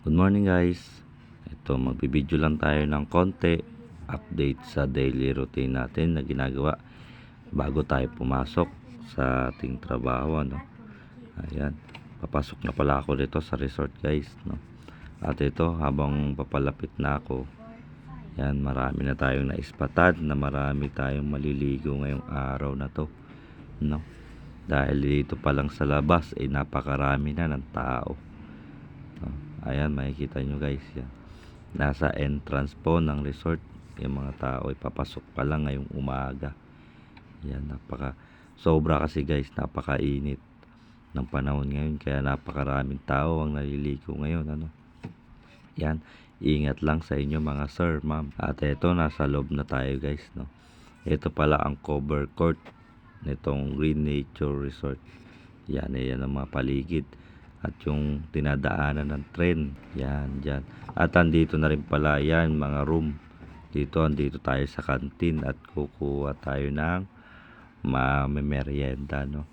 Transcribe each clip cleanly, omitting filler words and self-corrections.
Good morning guys. Ito, magbibideo lang tayo ng konti update sa daily routine natin na ginagawa bago tayo pumasok sa ating trabaho, no. Ayan, papasok na pala ako dito sa resort guys, no. At ito, habang papalapit na ako, yan, marami na tayong naispatan na marami tayong maliligo ngayong araw na to, no. Dahil dito pa lang sa labas ay napakarami na ng tao. Ayan, makikita nyo guys, yan. Nasa entrance po ng resort. Yung mga tao ay papasok pa lang ngayong umaga. Yan, sobra kasi guys, napakainit ng panahon ngayon. Kaya napakaraming tao ang naliligo ngayon, ano. Yan, ingat lang sa inyo mga sir, ma'am. At ito, nasa loob na tayo guys, no. Ito pala ang cover court nitong Green Nature Resort. Yan, yan ang mga paligid at yung dinadaanan ng tren, yan dyan. At andito na rin pala yan mga room dito. Andito tayo sa kantin at kukuha tayo ng merienda, no.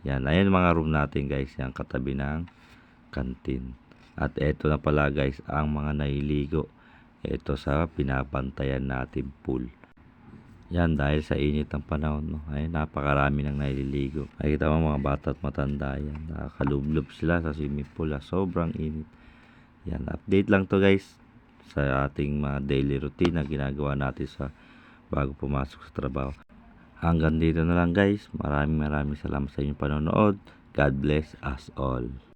Yan, ayan mga room natin guys, yan katabi ng kantin. At eto na pala guys ang mga naliligo ito sa pinapantayan natin pool. Yan, dahil sa init ng panahon, no, ay napakarami nang naliligo. Nakikita mo mga bata at matanda yan, nakakalublob sila sa swimming pool, sobrang init. Yan, update lang to guys sa ating mga daily routine na ginagawa natin sa bago pumasok sa trabaho. Hanggang dito na lang guys. Maraming salamat sa inyong panonood. God bless us all.